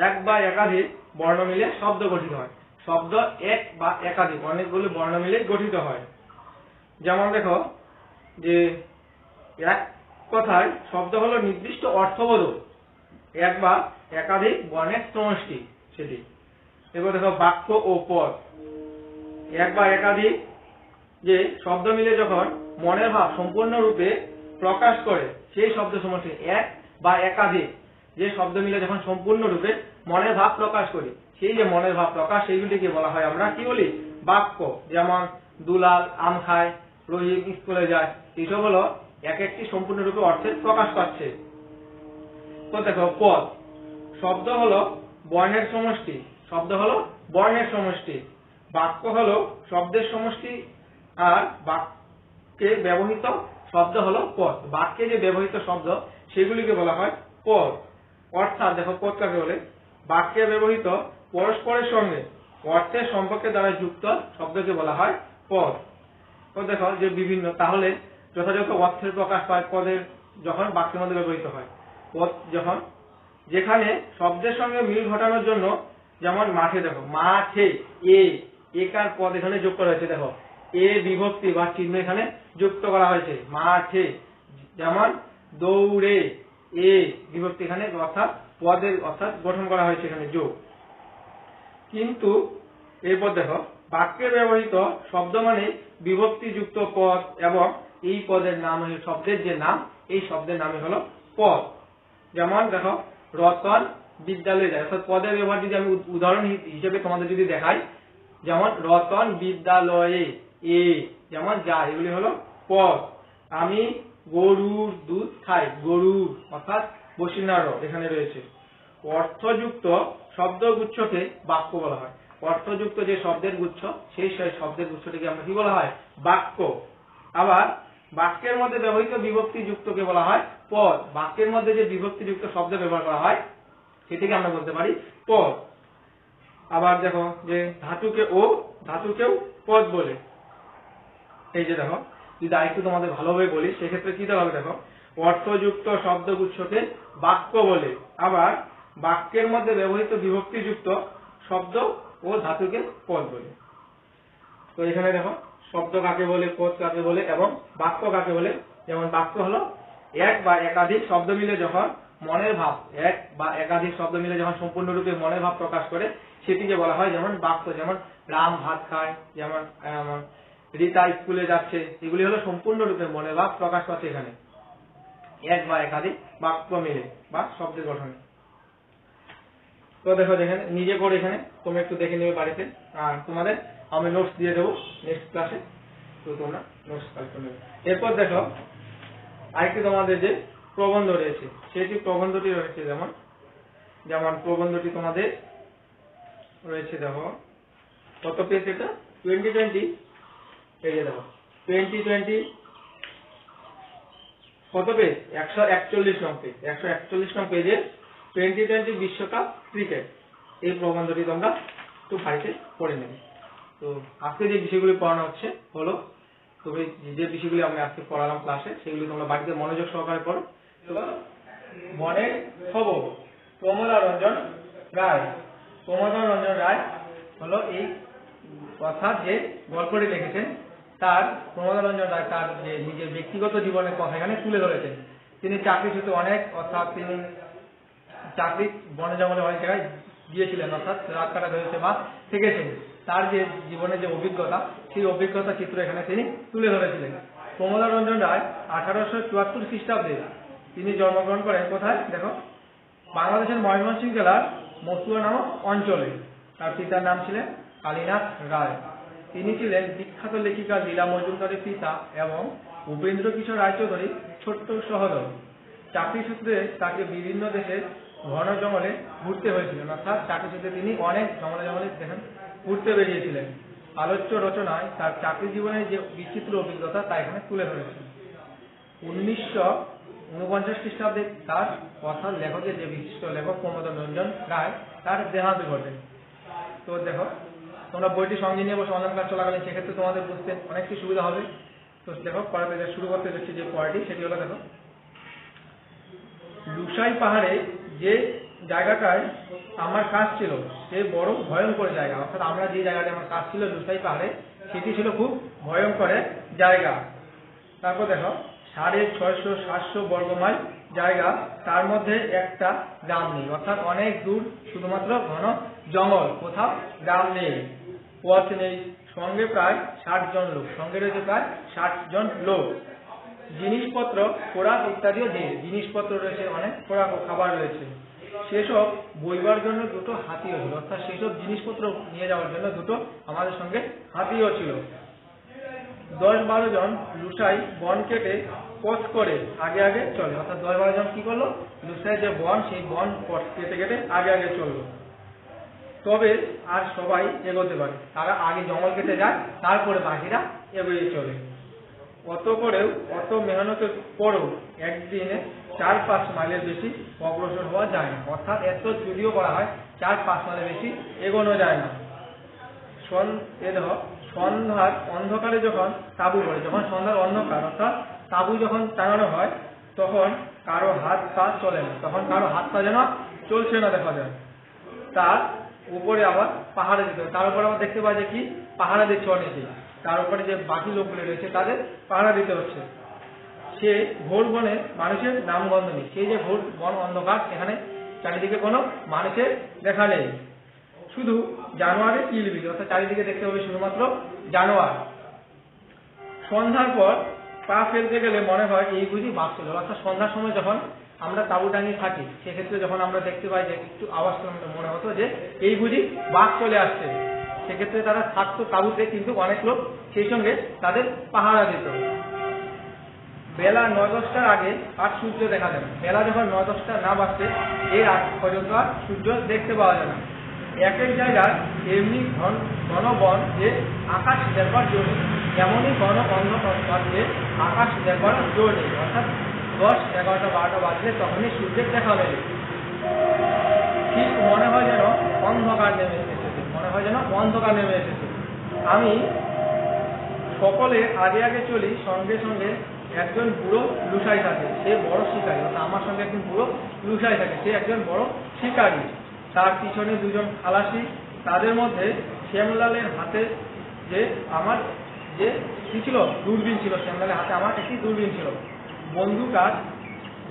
এক বা একাধিক বর্ণ মিলে শব্দ গঠিত হয়। শব্দ এক বা একাধিক অনেকগুলো বর্ণ মিলে গঠিত হয়। যেমন দেখো যে এক কথায় শব্দ হলো নির্দিষ্ট অর্থবোধক এক বা একাধিক বর্ণের সমষ্টি সেটি। এবার দেখো বাক্য ও পদ। এক বা একাধিক যে শব্দ মিলে যখন মনের ভাব সম্পূর্ণরূপে প্রকাশ করে সেই শব্দ সমষ্টি। এক বা একাধিক যে শব্দ মিলে যখন সম্পূর্ণরূপে মনের ভাব প্রকাশ করি সেই যে মনের ভাব প্রকাশ সেইগুলিকে বলা হয় আমরা কি বলি? বাক্য। যেমন দুলাল আম খায়, রহিম স্কুলে যায়, এসব হলো এক একটি সম্পূর্ণরূপে অর্থের প্রকাশ পাচ্ছে। তো দেখো পদ। শব্দ হলো বর্ণের সমষ্টি, শব্দ হলো বর্ণের সমষ্টি। বাক্য হলো শব্দের সমষ্টি আর বাক্যে ব্যবহৃত শব্দ হলো পদ। বাক্যে যে ব্যবহৃত শব্দ সেগুলিকে বলা হয় পদ। অর্থাৎ দেখো পদ কাকে বলে? বাক্যে ব্যবহৃত পরস্পরের সঙ্গে অর্থের সম্পর্কের দ্বারা যুক্ত শব্দকে বলা হয় পদ। তো দেখো যে বিভিন্ন তাহলে যথাযথ অর্থের প্রকাশ পায় পদের যখন বাক্যের মধ্যে ব্যবহৃত হয়। পদ যখন যেখানে শব্দের সঙ্গে মিল ঘটানোর জন্য, যেমন মাঠে দেখো মাঠে একার পদ এখানে যোগ করা হয়েছে। দেখো এ বিভক্তি বা চিহ্ন এখানে যুক্ত করা হয়েছে মাঠে। যেমন দৌড়ে এ বিভক্তি এখানে অর্থাৎ পদের অর্থাৎ গঠন করা হয়েছে এখানে যোগ। কিন্তু এরপর দেখো বাক্যে ব্যবহৃত শব্দ মানে বিভক্তিযুক্ত পদ এবং এই পদের নাম শব্দের যে নাম এই শব্দের নামই হলো পদ। যেমন দেখো রতন বিদ্যালয়ে যায়, অর্থাৎ পদের ব্যবহার যদি আমি উদাহরণ হিসেবে তোমাদের যদি দেখাই, যেমন রতন বিদ্যালয়ে এ যেমন যায়, এগুলি হলো পদ। আমি গরুর দুধ খাই, গরুর অর্থাৎ বসিন্যার এখানে রয়েছে। অর্থযুক্ত শব্দগুচ্ছকে বাক্য বলা হয়। অর্থযুক্ত যে শব্দের গুচ্ছ সেই শব্দের গুচ্ছটিকে আমরা কি বলা হয়? বাক্য। আবার বাক্যের মধ্যে ব্যবহৃত বিভক্তিযুক্তকে বলা হয় পদ। বাক্যের মধ্যে যে বিভক্তিযুক্ত শব্দ ব্যবহার করা হয় সেটিকে আমরা বলতে পারি পদ। আবার দেখো যে ধাতুকেও পদ বলে। এই যে দেখো যদি আরেকটু তোমাদের ভালোভাবে বলি সেক্ষেত্রে কি হবে, দেখো অর্থযুক্ত শব্দগুচ্ছকে বাক্য বলে, আবার বাক্যের মধ্যে ব্যবহৃত বিভক্তিযুক্ত শব্দ ও ধাতুকে পদ বলে। তো এখানে দেখো শব্দ কাকে বলে, পদ কাকে বলে এবং বাক্য কাকে বলে। যেমন বাক্য হলো এক বা একাধিক শব্দ মিলে যখন মনের ভাব, এক বা একাধিক শব্দ মিলে যখন সম্পূর্ণরূপে মনের ভাব প্রকাশ করে সেটিকে বলা হয় যেমন বাক্য। যেমন রাম ভাত খায়, যেমন রীতা স্কুলে যাচ্ছে, এগুলি হলো সম্পূর্ণরূপে মনের ভাব প্রকাশ পাচ্ছে এখানে এক বা একাধিক বাক্য মিলে বা শব্দের গঠনে। তো দেখো যেখানে নিজে করে এখানে তোমরা একটু দেখে নেবে বাড়িতে, আর তোমাদের আমি নোটস দিয়ে দেবো নেক্সট ক্লাসে, তো তোমরা নোটস কালেক্ট করে নেবে। এরপর দেখো আরেকটি তোমাদের যে প্রবন্ধ রয়েছে সেটি প্রবন্ধটি রয়েছে যেমন প্রবন্ধটি তোমাদের রয়েছে, দেখো কত পেজ এটা 2020, এই যে দেখো 2020 কত পেজ 141 নং পেজ। 141 নং পেজে 2020 বিশ্বকাপ ক্রিকেট এই প্রবন্ধটি তোমরা একটু বাড়িতে পড়ে নেবে। তো আজকে যে বিষয়গুলি পড়ানো হচ্ছে হলো, তবে যে বিষয়গুলি আমি আজকে পড়ালাম ক্লাসে সেগুলি তোমরা বাড়িতে মনোযোগ সহকারে পড়ো। মনে খবর প্রমোদা রঞ্জন রায়। প্রমোদা রঞ্জন রায় হলো এই অর্থাৎ যে গল্পটি লিখেছেন তার প্রমোদা রঞ্জন রায় তার যে নিজের ব্যক্তিগত জীবনের কথা এখানে তুলে ধরেছেন। তিনি চাকরি সূত্রে অনেক, অর্থাৎ তিনি চাকরি বনে জঙ্গলে অনেক জায়গায় গিয়েছিলেন, অর্থাৎ রাত কাটা হয়েছে বা থেকেছেন। তার যে জীবনের যে অভিজ্ঞতা সেই অভিজ্ঞতা চিত্র এখানে তিনি তুলে ধরেছিলেন। প্রমোদা রঞ্জন রায় 1874 খ্রিস্টাব্দে তিনি জন্মগ্রহণ করেন কোথায়, দেখো বাংলাদেশের ময়মনসিংহ জেলার মতুয়া নামক অঞ্চলে। তার পিতার নাম ছিলেন কালীনাথ রায়। তিনি ছিলেন বিখ্যাত লেখিকা লীলা মজুমদারের পিতা এবং উপেন্দ্র কিশোর রায়চৌধুরীর ছোট্ট সহোদর। চাকরি সূত্রে তাকে বিভিন্ন দেশে ঘন জঙ্গলে ঘুরতে হয়েছিল, অর্থাৎ চাকরি সূত্রে তিনি অনেক জঙ্গলে দেখেন ঘুরতে বেরিয়েছিলেন। আলোচ্য রচনায় তার চাকরি জীবনের যে বিচিত্র অভিজ্ঞতা তা এখানে তুলে ধরেছেন। 1949 খ্রিস্টাব্দে তার কথার লেখকের যে বিশিষ্ট লেখক প্রমোদা রঞ্জন রায় তার দেহান্ত ঘটে। তো দেখো তোমরা বইটি সঙ্গে নিয়ে বসে অনলাইন ক্লাস চলাকালীন সেক্ষেত্রে তোমাদের বুঝতে অনেকটি সুবিধা হবে। তো দেখো পড়াতে শুরু করতে যাচ্ছি যে পড়াটি সেটি হলো, দেখো লুসাই পাহাড়ে যে জায়গাটায় আমার কাজ ছিল সে বড় ভয়ঙ্কর জায়গা, অর্থাৎ আমরা যে জায়গাটায় আমার কাজ ছিল লুসাই পাহাড়ে সেটি ছিল খুব ভয়ঙ্কর জায়গা। তারপর দেখো 650-700 বর্গমাইল জায়গা, তার মধ্যে একটা গ্রাম নেই, অর্থাৎ অনেক দূর শুধুমাত্র ঘন জঙ্গল, কোথাও গ্রাম নেই, পথ নেই। সঙ্গে প্রায় 60 জন লোক, সঙ্গে রয়েছে প্রায় 60 জন লোক। জিনিসপত্র খোরাক ইত্যাদিও নেই, জিনিসপত্র রয়েছে অনেক, খোরাক ও খাবার রয়েছে। সেসব বইবার জন্য দুটো হাতিও ছিল, অর্থাৎ সেসব জিনিসপত্র নিয়ে যাওয়ার জন্য দুটো আমাদের সঙ্গে হাতিও ছিল। 10-12 জন লুসাই বন কেটে পথ করে আগে আগে চলে, অর্থাৎ 10-12 জন কি করলো, লুসাই যে বন সেই বন পথ কেটে কেটে আগে আগে চললো। তবে আর সবাই এগোতে পারে, তারা আগে জঙ্গল কেটে যায় তারপরে বাকিরা এগিয়ে চলে। অত করেও অত মেহনতের পরও একদিনে 4-5 মাইলের বেশি অগ্রসর হওয়া যায় না, অর্থাৎ এত যদিও করা হয় 4-5 মাইলের বেশি এগোনো যায় না। সন্ধ্যার অন্ধকারে যখন তাঁবু পড়ে, যখন সন্ধ্যার অন্ধকার অর্থাৎ তাঁবু যখন টাঙানো হয় তখন কারো হাত পা চলে না, তখন কারো হাত পা যেন চলছে না দেখা যায়। তার উপরে আবার পাহাড়ে দিতে হবে, তার উপরে আবার দেখতে পাওয়া যায় কি পাহাড়ে দিচ্ছে অনেকে, তার উপরে যে বাকি লোকগুলো রয়েছে তাদের পাহারা দিতে হচ্ছে। সে ঘোর বনে মানুষের নামগন্ধ নেই। সেই যে ঘোর বন অন্ধকার, সেখানে চারিদিকে কোনো মানুষের দেখা নেই, শুধু জানোয়ারের কিলবিল, অর্থাৎ চারিদিকে দেখতে হবে শুধুমাত্র জানোয়ার। সন্ধ্যার পর পা ফেলতে গেলে মনে হয় এই বুঝি বাঘ চলে, অর্থাৎ সন্ধ্যার সময় যখন আমরা তাঁবু টাঙিয়ে থাকি, সেক্ষেত্রে যখন আমরা দেখতে পাই যে একটু আওয়াজ মনে হতো যে এই বুঝি বাঘ চলে আসছে, সেক্ষেত্রে তারা থাকতো তাঁবুতে, কিন্তু অনেক লোক সেই সঙ্গে তাদের পাহারা দিত। বেলা 9-10টার আগে আর সূর্য দেখা যায় না। বেলা যখন 9-10টা না বাজছে, এর আগ পর্যন্ত আর সূর্য দেখতে পাওয়া যায় না। এক এক জায়গায় এমনি ঘন বন যে আকাশ দেখবার জোর নেই, এমনই ঘন অন্ধকার যে আকাশ দেখবার জোর নেই, অর্থাৎ 10, 11টা, 12টা বাজলে তখনই সূর্যের দেখা মেলে। ঠিক মনে হয় যেন অন্ধকার নেমে এসেছে, মনে হয় যেন অন্ধকার নেমে এসেছে। আমি সকলে আগে আগে চলি, সঙ্গে সঙ্গে একজন বুড়ো লুসাই থাকে, সে বড় শিকারী, অর্থাৎ আমার সঙ্গে একজন বুড়ো লুসাই থাকে, সে একজন বড় শিকারী। তার পিছনে দুজন খালাসি, তাদের মধ্যে শ্যামলালের হাতে যে আমার যে কি ছিল, দূরবীন ছিল। শ্যামলালের হাতে আমার একটি দূরবীন ছিল। বন্দুক আর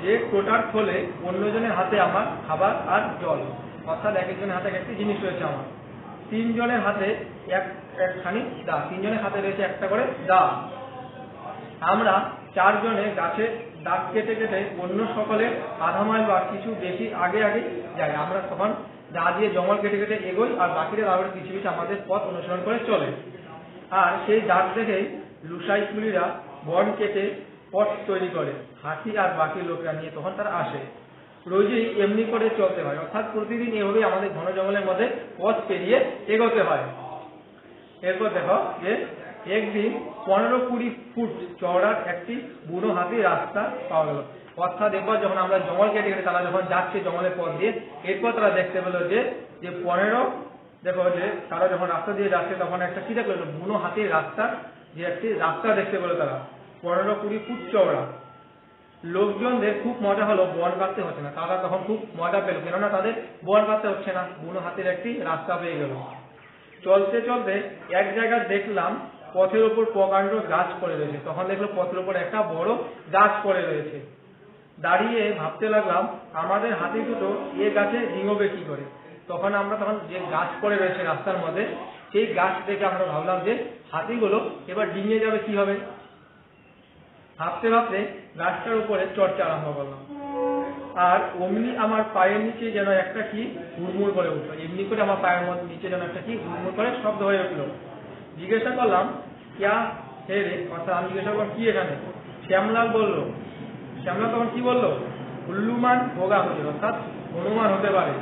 যে কোটার খোলে অন্যজনের হাতে আমার খাবার আর জল, অর্থাৎ এক একজনের হাতে একটি জিনিস রয়েছে আমার। 3 জনের হাতে একখানি দা, 3 জনের হাতে রয়েছে একটা করে দা। আমরা 4 জনে গাছে দাগ কেটে কেটে অন্য সকলে আধা মাইল বা কিছু বেশি আগে আগে যাই। আমরা তখন দা দিয়ে জঙ্গল কেটে কেটে এগোই, আর বাকিরা তারপরে কিছু কিছু আমাদের পথ অনুসরণ করে চলে। আর সেই দাগ দেখেই লুসাই কুলিরা বন কেটে পথ তৈরি করে, হাতি আর বাকি লোকরা নিয়ে তখন তারা আসে। রোজই এমনি করে চলতে হয়, অর্থাৎ প্রতিদিন এভাবেই আমাদের ঘন জঙ্গলের মধ্যে পথ পেরিয়ে এগোতে হয়। এরপর দেখো যে একদিন 15-20 ফুট চওড়ার একটি বুনো হাতি রাস্তা পাওয়া গেল, অর্থাৎ এরপর যখন আমরা জঙ্গল কেটে কেটে তারা যখন যাচ্ছে জঙ্গলের পথ দিয়ে, এরপর তারা দেখতে পেল যে 15, দেখো যে তারা যখন রাস্তা দিয়ে যাচ্ছে তখন একটা কি দেখলো, বুনো হাতির রাস্তা, যে একটি রাস্তা দেখতে পেল তারা 15-20 ফুট চওড়া। লোকজনদের খুব মজা হলো, বন কাটতে হচ্ছে না। তারা তখন খুব মজা পেল, কেননা তাদের বন কাটতে হচ্ছে না, বুনো হাতির একটি রাস্তা পেয়ে গেল। চলতে চলতে এক জায়গায় দেখলাম পথের ওপর প্রকাণ্ড গাছ পড়ে রয়েছে। তখন দেখলো পথের ওপর একটা বড় গাছ পড়ে রয়েছে। দাঁড়িয়ে ভাবতে লাগলাম আমাদের হাতি দুটো এ গাছে ডিঙোবে কি করে। তখন যে গাছ পড়ে রয়েছে রাস্তার মধ্যে, সেই গাছ দেখে আমরা ভাবলাম যে হাতিগুলো এবার ডিঙিয়ে যাবে কি হবে। ভাবতে ভাবতে গাছটার উপরে চড়তে আরম্ভ করলাম, আর অমনি আমার পায়ের নিচে যেন একটা কি হুড়মুড় করে উঠলো। এমনি করে আমার পায়ের নিচে যেন একটা কি হুড়মুড় করে শব্দ হয়ে উঠলো। জিজ্ঞাসা করলাম ক্যা হে রে, অর্থাৎ আমি জিজ্ঞাসা করলাম কি এখানে। শ্যামলাল তখন কি বললো, হুল্লুমান ভোগা হচ্ছে, অর্থাৎ হনুমান হতে পারে।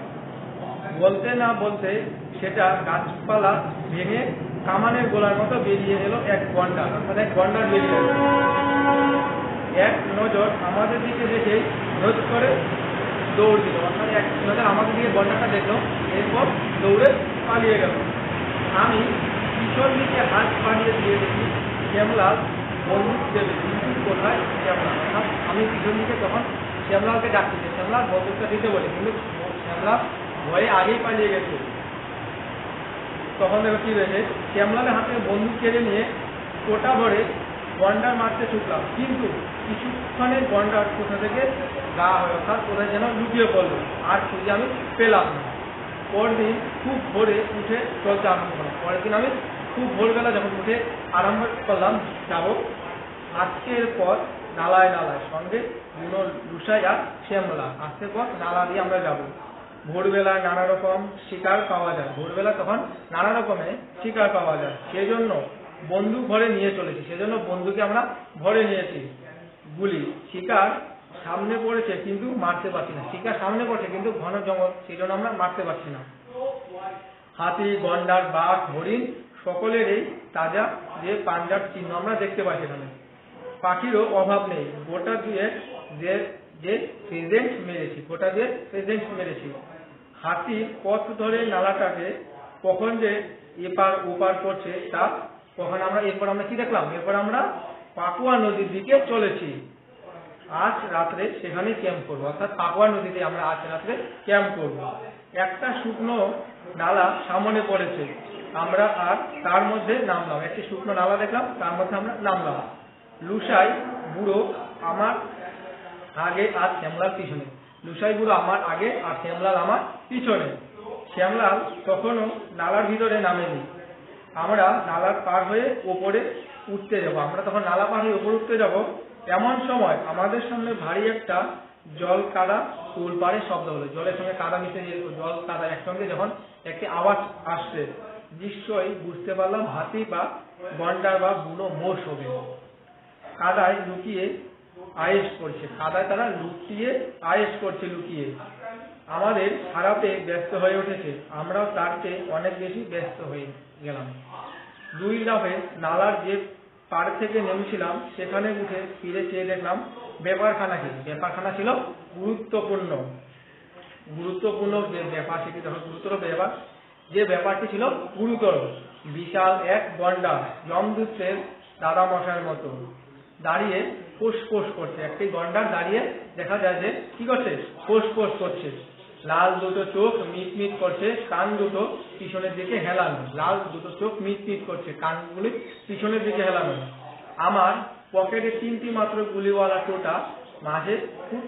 বলতে না বলতে সেটা গাছপালা ভেঙে কামানের গোলার মতো বেরিয়ে এলো এক গন্ডার, অর্থাৎ এক গন্ডার বেরিয়ে এলো। এক নজর আমাদের দিকে দেখে রোজ করে দৌড় দিল, অর্থাৎ এক নজর আমাদের দিকে গন্ডারটা দেখলো, এরপর দৌড়ে পালিয়ে গেল। আমি পিছন দিকে হাত পালিয়ে দিয়ে দেখি শ্যামলাল বন্দুক দেবে, কিন্তু কোথায় শ্যামলাল। অর্থাৎ আমি পিছন দিকে তখন শ্যামলালকে ডাকছি যে শ্যামলাল বন্দুকটা দিতে বলি, কিন্তু শ্যামলাল ভয়ে আগেই পালিয়ে গেছে। তখন দেখো কি হয়েছে, শ্যামলালের হাতে বন্দুক কেড়ে নিয়ে কোটা ভরে গন্ডার মারতে ছুটলাম, কিন্তু কিছুক্ষণের গন্ডার কোথা থেকে গা হয়ে, অর্থাৎ কোথায় যেন লুকিয়ে পড়লো, আর খুঁজে আমি পেলাম না। পরদিন খুব ভোরে উঠে চলতে আরম্ভ করলাম। পরের দিন আমি খুব ভোরবেলা যখন উঠে আরম্ভ করলাম যাব, আজকের পর নালায় সঙ্গে বুনো লুসাই আর শ্যামলা, আজকের পর নালা দিয়ে আমরা যাব। ভোরবেলায় নানা রকম শিকার পাওয়া যায়, ভোরবেলা তখন নানা রকমের শিকার পাওয়া যায়, সেজন্য বন্দুক ভরে নিয়ে চলেছি, সেজন্য বন্দুকে আমরা ভরে নিয়েছি গুলি। শিকার সামনে পড়েছে কিন্তু মারতে পারছি না, শিকার সামনে পড়ছে কিন্তু ঘন জঙ্গল, সেই জন্য আমরা মারতে পারছি না। হাতি, গন্ডার, বাঘ, হরিণ সকলেরই তাজা যে পাঞ্জার চিহ্ন আমরা দেখতে পাই সেখানে। পাখিরও অভাব নেই, গোটা দিয়ে যে প্রেজেন্ট মেরেছি। হাতি পথ ধরে নালাটাকে কখন যে এপার ওপার করছে তা কখন এরপর আমরা কি দেখলাম, এরপর আমরা পাকুয়া নদীর দিকে চলেছি। আজ রাত্রে সেখানে ক্যাম্প করবো, অর্থাৎ পাকুয়া নদীতে আমরা আজ রাত্রে ক্যাম্প করবো। একটা শুকনো নালা সামনে পড়েছে, আমরা আর তার মধ্যে নামলাম। একটি শুকনো নালা দেখলাম, তার মধ্যে আমরা নামলাম। লুসাই বুড়ো আমার আগে আর শ্যামলাল পিছনে। লুসাই বুড়ো আমার আগে আর শ্যামলাল আমার পিছনে। শ্যামলাল তখনও নালার ভিতরে নামেনি। আমরা নালার পার হয়ে ওপরে উঠতে যাব। আমরা তখন নালা পার হয়ে ওপরে উঠতে যাব, এমন সময় আমাদের সামনে ভারী একটা জল কাদা তোলপাড়ে শব্দ হলো। জলের সঙ্গে কাদা মিশে জল কাদা একসঙ্গে যখন একটি আওয়াজ আসছে, নিশ্চয়ই বুঝতে পারলাম হাতি বা গন্ডার বা বুনো মোষ হবে। কাদায় লুকিয়ে আয়েশ করছে, কাদায় তারা লুকিয়ে আয়েশ করছে লুকিয়ে। আমাদের খারাপে ব্যস্ত হয়ে উঠেছে, আমরাও তার চেয়ে অনেক বেশি ব্যস্ত হয়ে গেলাম। দুই লাফে নালার যে পাড় থেকে নেমেছিলাম সেখানে উঠে ফিরে চেয়ে দেখলাম ব্যাপারখানা কি। ব্যাপারখানা ছিল গুরুত্বপূর্ণ যে ব্যাপার, সেটি তখন গুরুতর ব্যাপার। যে ব্যাপারটি ছিল গুরুতর, বিশাল এক গন্ডার যমদূতের দাদা মশাইয়ের মতো দাঁড়িয়ে ফোঁস করছে। একটি গন্ডার দাঁড়িয়ে দেখা যায় যে কি করছে, ফোঁস করছে। লাল দুটো চোখ মিটমিট করছে, কান দুটো পিছনের দিকে হেলানো। লাল দুটো চোখ মিটমিট করছে, কানগুলি পিছনের দিকে হেলানো। আমার পকেটে 3টি মাত্র গুলিওয়ালা টোটা, মাঝে ফুট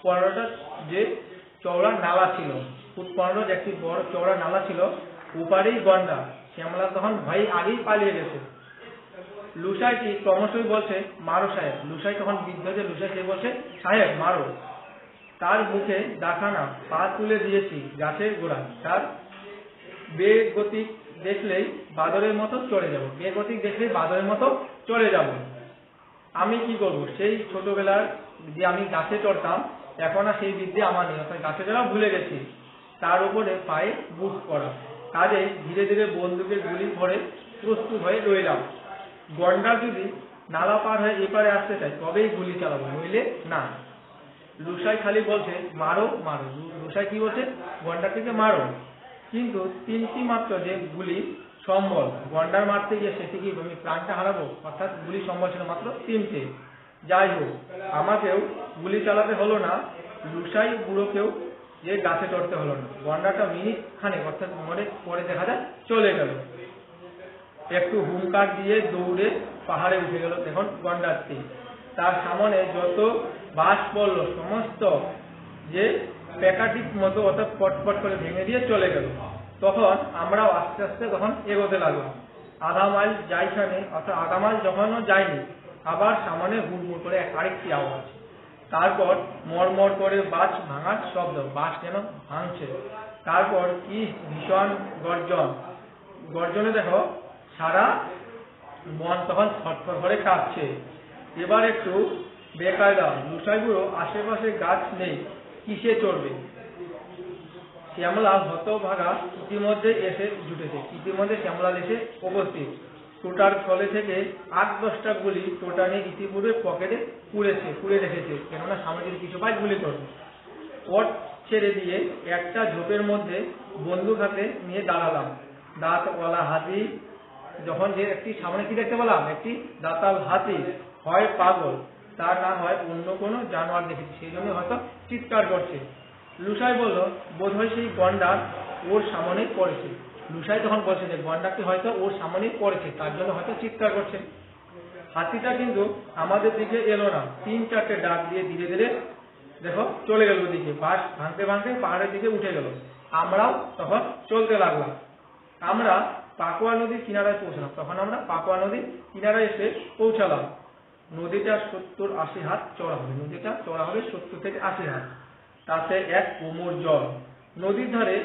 15টা যে চওড়া নালা ছিল, ফুট 15 একটি বড় চওড়া নালা ছিল, ওপারেই গন্ডা। শ্যামলা তখন ভয়ে আগেই পালিয়ে গেছে। লুসাইটি ক্রমশই বলছে মারো সাহেব। লুসাই তখন বৃদ্ধ যে লুসাই, সে বলছে সাহেব মারো। তার মুখে ডাকানা, পা তুলে দিয়েছি গাছের গোড়ায়। তার বেগতিক দেখলেই বাদরের মতো চড়ে যাব। আমি কি করব? সেই ছোটবেলার যে আমি গাছে চড়তাম, এখন আর সেই বিদ্যে আমার নেই, অর্থাৎ গাছে চড়া ভুলে গেছি। তার উপরে পায়ে বুট পড়া, কাজেই ধীরে ধীরে বন্দুকের গুলি ভরে প্রস্তুত হয়ে রইলাম। গন্ডার যদি নালা পার হয়ে এপারে আসতে চাই তবেই গুলি চালাবো, নইলে না। লুসাই খালি বলছে মারো। লুসাই কি বলছে? গন্ডারটিকে মারো। কিন্তু 3টি মাত্র যে গুলি সম্বল, গন্ডার মারতে গিয়ে সেটি কি আমি প্রাণটা হারাবো? অর্থাৎ গুলি সম্বল ছিল মাত্র 3টে। যাই হোক, আমাকেও গুলি চালাতে হলো না, লুসাই বুড়োকেও যে গাছে চড়তে হলো না। গন্ডারটা মিনিট খানেক, অর্থাৎ পরে দেখা যায় চলে গেল। একটু হুঙ্কার দিয়ে দৌড়ে পাহাড়ে উঠে গেল দেখুন গন্ডারটি। তার সামনে যত বাস পড়ল সমস্ত যে প্যাকাটিক মতো অর্থাৎ পটপট করে ভেঙে দিয়ে চলে গেল। তখন আমরাও আস্তে আস্তে তখন এগোতে লাগলাম। আধা মাইল যাইখানে, অর্থাৎ আধা মাইল যখনও যায়নি, আবার সামনে হুড়মুড় করে আরেকটি আওয়াজ। তারপর মরমর করে বাঁশ ভাঙার শব্দ, বাঁশ যেন ভাঙছে। তারপর কি ভীষণ গর্জনে দেখো সারা মন তখন ছটফট করে কাঁপছে। এবার একটু বেকায়দা, লুসাই বুড়ো আশেপাশে গাছ নেই, কিসে চড়বে? শ্যামলাল হতভাগা ইতিমধ্যে এসে জুটেছে। ইতিমধ্যে শ্যামলাল এসে উপস্থিত। টোটার থলে থেকে 8-10টা গুলি টোটা নিয়ে ইতিপূর্বে পকেটে পুড়ে রেখেছে, কেননা সামনে যদি কিছু পায় গুলি করবে। পট ছেড়ে দিয়ে একটা ঝোপের মধ্যে বন্দুক হাতে নিয়ে দাঁড়ালাম। দাঁতওয়ালা হাতি, যখন যে একটি সামনে কি দেখতে পেলাম, একটি দাঁতাল হাতি, হয় পাগল, তার না হয় অন্য কোনো জানোয়ার দেখেছি, সেই জন্য হয়তো চিৎকার করছে। লুসাই বলল বোধহয় সেই গন্ডার ওর সামনেই পড়েছে। লুসাই তখন বলছে যে গন্ডারটি হয়তো ওর সামনেই পড়েছে, তার জন্য হয়তো চিৎকার করছে। হাতিটা কিন্তু আমাদের দিকে এলো না, 3-4টে ডাক দিয়ে ধীরে ধীরে দেখো চলে গেল ওদিকে। বাঁশ ভাঙতে ভাঙতে পাহাড়ের দিকে উঠে গেল। আমরাও তখন চলতে লাগলাম। আমরা পাকুয়া নদীর কিনারায় পৌঁছলাম। তখন আমরা পাকুয়া নদীর কিনারায় এসে পৌঁছালাম। নদীটা 70-80 হাত চওড়া হবে। নদীটা চওড়া হবে 70 থেকে 80 হাত। তাতে এক কোমর জল। নদীর ধারে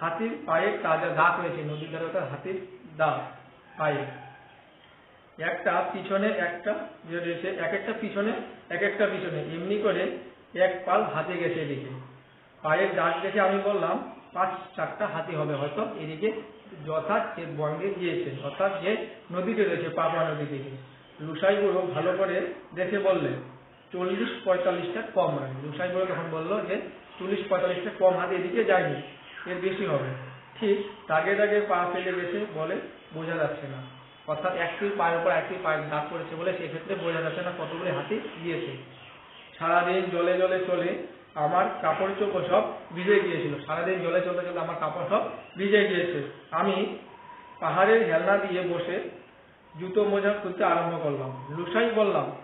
হাতির পায়ের তাজা দাগ হয়েছে। নদীর ধারে ওটা হাতির দাগ পায়ে, একটা পিছনে একটা রয়েছে, এক একটা পিছনে এমনি করে এক পাল হাতি গেছে এদিকে। পায়ের দাগ দেখে আমি বললাম 5-4টা হাতি হবে হয়তো এদিকে, যথাৎ যে বঙ্গে গিয়েছে, অর্থাৎ যে নদীতে রয়েছে পাকুয়া নদী থেকে। লুসাই বুড়ো ভালো করে দেখে বললেন 40-45টা কম হয়। লুসাই বুড়ো তখন বললো যে 40-45টা কম হাতি এদিকে যায়নি, এর বেশি হবে। ঠিক দাগে দাগে পা ফেলে গেছে বলে বোঝা যাচ্ছে না, অর্থাৎ একটি পায়ের উপর একটি পায়ের দাগ পড়েছে বলে সেক্ষেত্রে বোঝা যাচ্ছে না কতগুলি হাতি গিয়েছে। সারাদিন জলে জলে চলে আমার কাপড় চোপড় সব ভিজে গিয়েছিল। সারাদিন জলে চলতে চলতে আমার কাপড় সব ভিজে গিয়েছে। আমি পাহাড়ের হেলনা দিয়ে বসে জুতো মোজা খুলতে আরম্ভ করলাম।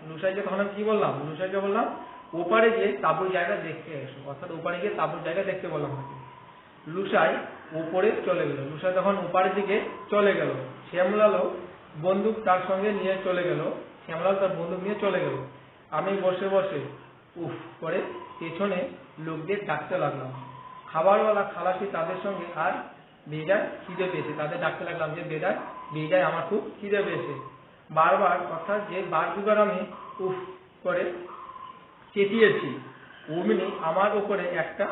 লুসাইকে তখন আমি কি বললাম, লুসাইকে বললাম ওপারে গিয়ে তাঁবুর জায়গা দেখতে এসো, অর্থাৎ ওপারে গিয়ে তাঁবুর জায়গা দেখতে বললাম। লুসাই উপরে চলে গেল। লুসাই তখন ওপারের দিকে চলে গেল। শ্যামলালও বন্দুক তার সঙ্গে নিয়ে চলে গেল। শ্যামলাল তার বন্দুক নিয়ে চলে গেল। আমি বসে বসে উফ করে পেছনে লোকদের ডাকতে লাগলাম। খাবারওয়ালা খালাসি তাদের সঙ্গে আর বেজায় খিদে পেয়েছে, তাদের ডাকতে লাগলাম যে বেজায় আমার খুব খিদে পেয়েছে। বারবার, অর্থাৎ যে বার দুবার আমি উফ করে চেঁচিয়েছি, অমনি আমার উপরে একটা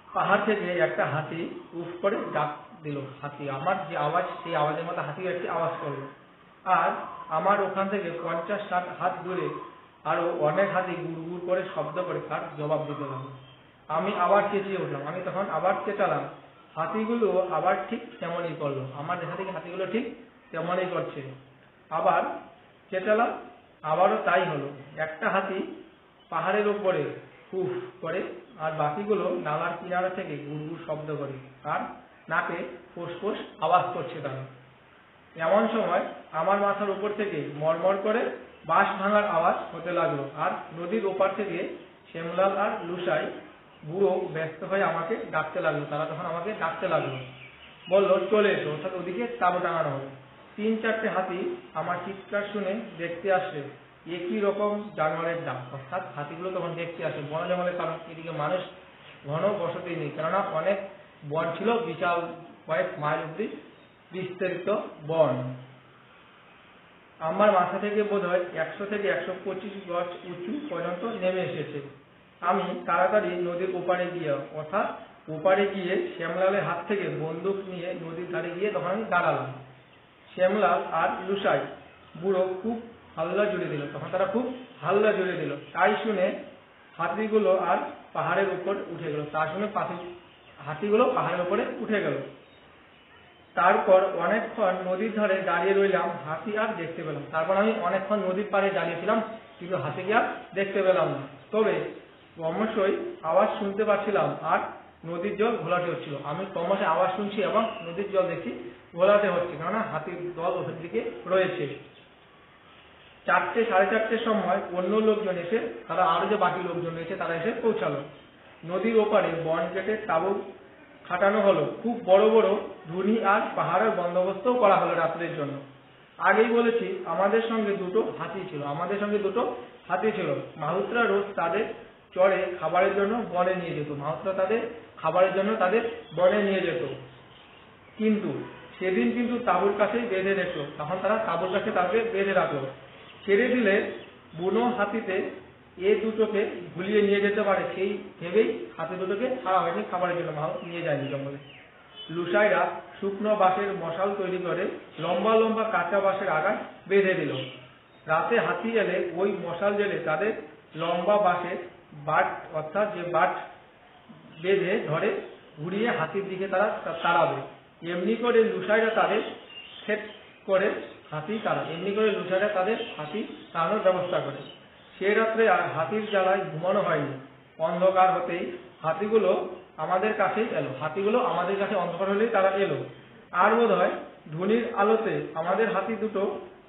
পাহাড় থেকে একটা হাতি উফ করে ডাক দিল। হাতি আমার যে আওয়াজ, সেই আওয়াজের মতো হাতি একটি আওয়াজ করলো। আর আমার ওখান থেকে 50-60 হাত দূরে আরো অনেক হাতি গুড় গুড় করে শব্দ করে তার জবাব দিতে লাগলো। আমি আবার চেঁচিয়ে উঠলাম। আমি তখন আবার চেঁচালাম। হাতিগুলো আবার ঠিক তেমনই করলো। আমার দেখা থেকে হাতিগুলো ঠিক তেমনই করছে। আবার চেঁচালাম, আবারও তাই হলো। একটা হাতি পাহাড়ের উপরে উফ করে, আর বাকিগুলো নালার কিনারা থেকে গুড় গুড় শব্দ করে আর নাকে ফোঁস আওয়াজ করছে তারা। এমন সময় আমার মাথার উপর থেকে মরমর করে বাঁশ ভাঙার আওয়াজ হতে লাগলো। আর নদীর ওপার থেকে শ্যামলাল আর লুসাই বুড়ো ব্যস্ত হয়ে আমাকে ডাকতে লাগলো। তারা তখন আমাকে ডাকতে লাগলো, বললো চলে এসো, অর্থাৎ ওদিকে তাঁবু টাঙানো হবে। 3-4টে হাতি আমার চিৎকার শুনে দেখতে আসে। একই রকম জানোয়ারের ডাক, অর্থাৎ হাতিগুলো তখন দেখতে আসে বন জঙ্গলের, কারণ এদিকে মানুষ ঘন বসতি নেই, কেননা অনেক বন ছিল, বিশাল কয়েক মাইল অব্দি বিস্তারিত বন। আমার মাথা থেকে বোধহয় 100 থেকে 125 গজ উঁচু পর্যন্ত নেমে এসেছে। আমি তাড়াতাড়ি নদীর ওপারে গিয়ে, অর্থাৎ ওপারে গিয়ে শ্যামলালের হাত থেকে বন্দুক নিয়ে নদীর ধারে গিয়ে তখন আমি দাঁড়ালাম। শ্যামলাল আর লুসাই বুড়ো খুব হাল্লা জুড়ে দিল। তখন তারা খুব হাল্লা জুড়ে দিল। তাই শুনে হাতিগুলো আর পাহাড়ের উপর উঠে গেল। হাতিগুলো পাহাড়ের উপরে উঠে গেল। তারপর অনেকক্ষণ নদীর ধারে দাঁড়িয়ে রইলাম, হাতি আর দেখতে পেলাম। তারপর আমি অনেকক্ষণ নদীর পাড়ে দাঁড়িয়েছিলাম, কিন্তু হাতিকে আর দেখতে পেলাম না। তবে ক্রমশই আওয়াজ শুনতে পাচ্ছিলাম আর নদীর জল ঘোলাটে হচ্ছিল। আমি ক্রমশ আওয়াজ শুনছি এবং নদীর জল দেখছি ঘোলাটে হচ্ছে, কেননা হাতির দল ওদের দিকে রয়েছে। 4টে, 4:30 সময় অন্য লোকজন এসে, তারা আরো যে বাকি লোকজন রয়েছে তারা এসে পৌঁছালো। নদীর ওপারে বন কেটে তাঁবু খাটানো হলো। খুব বড় বড় ধুনি আর পাহাড়ের বন্দোবস্তও করা হলো রাত্রের জন্য। আগেই বলেছি আমাদের সঙ্গে দুটো হাতি ছিল। মাহুতরা রোজ তাদের চড়ে খাবারের জন্য বনে নিয়ে যেত। কিন্তু সেদিন তাঁবুর কাছেই বেঁধে রাখলো। তখন তারা তাঁবুর কাছে তাকে বেঁধে রাখলো। ছেড়ে দিলে বুনো হাতিতে এ দুটোকে ভুলিয়ে নিয়ে যেতে পারে, সেই ভেবেই হাতি দুটোকে ছাড়া হয়নি খাবারের জন্য, নিয়ে যায়নি জঙ্গলে। লুসাইরা শুকনো বাঁশের মশাল তৈরি করে লম্বা লম্বা কাঁচা বাঁশের আগায় বেঁধে দিল। রাতে হাতি এলে ওই মশাল জেলে তাদের লম্বা বাঁশের বাট, অর্থাৎ যে বাট বেঁধে ধরে ঘুরিয়ে হাতির দিকে তারা তাড়াবে। এমনি করে লুসাইরা তাদের হাতি তাড়ানোর ব্যবস্থা করে। সে রাত্রে আর হাতির জ্বালায় ঘুমানো হয়নি। অন্ধকার হতেই হাতিগুলো আমাদের কাছে অন্ধকার হলেই তারা এলো। আর বোধহয় ধুনির আলোতে আমাদের হাতি দুটো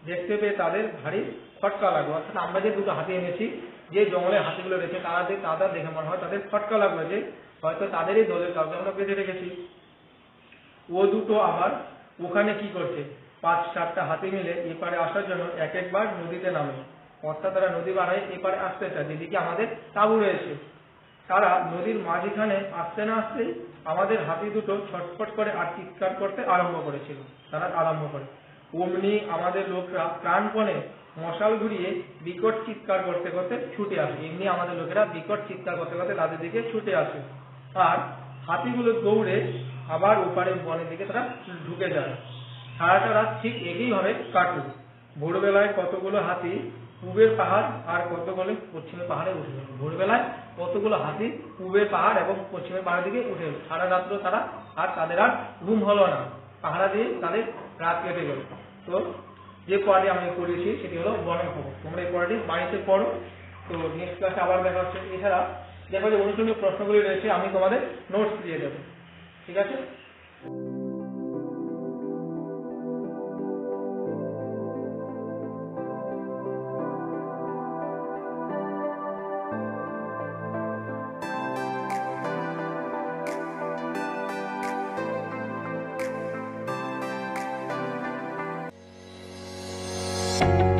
দেখতে পেয়ে তাদের ভারী খটকা লাগলো। অর্থাৎ আমরা যে দুটো হাতি এনেছি, যে জঙ্গলের হাতিগুলো রয়েছে তাদের দেখে মনে হয় তাদের খটকা লাগলো যে হয়তো তাদেরই দলের কাউকে আমরা বেঁধে রেখেছি। ও দুটো আবার ওখানে কি করছে? 5-7টা হাতি মিলে এপারে আসার জন্য এক একবার নদীতে নামে, অর্থাৎ তারা নদী বাড়ায় এপারে আসতে চায়, যেদিকে আমাদের তাঁবু রয়েছে। তারা নদীর মাঝখানে আসতে না আসতেই আমাদের হাতি দুটো ছটফট করে আর চিৎকার করতে আরম্ভ করে। অমনি আমাদের লোকরা প্রাণপণে মশাল ঘুরিয়ে বিকট চিৎকার করতে করতে ছুটে তাদের দিকে ছুটে আসে। আর হাতিগুলো দৌড়ে আবার ওপারে বনের দিকে তারা ঢুকে যায়। সারাটা রাত ঠিক একইভাবে কাটল। ভোরবেলায় কতগুলো হাতি পূবের পাহাড় আর কতগুলো পশ্চিমের পাহাড়ে উঠে গেল। এবং পশ্চিমের পাহাড়ের দিকে উঠে গেল। সারা রাত্র তাদের আর ঘুম হলো না, পাহারা দিয়ে তাদের রাত কেটে গেল। তো যে পড়াটি আমি পড়িয়েছি সেটি হলো বনের খবর। তোমরা এই পড়াটি বাড়িতে পড়ো। তো নেক্সট ক্লাসে আবার দেখা হচ্ছে। এছাড়া দেখো যে অনুশীলনীয় প্রশ্নগুলি রয়েছে, আমি তোমাদের নোটস দিয়ে দেবো। ঠিক আছে। Thank you.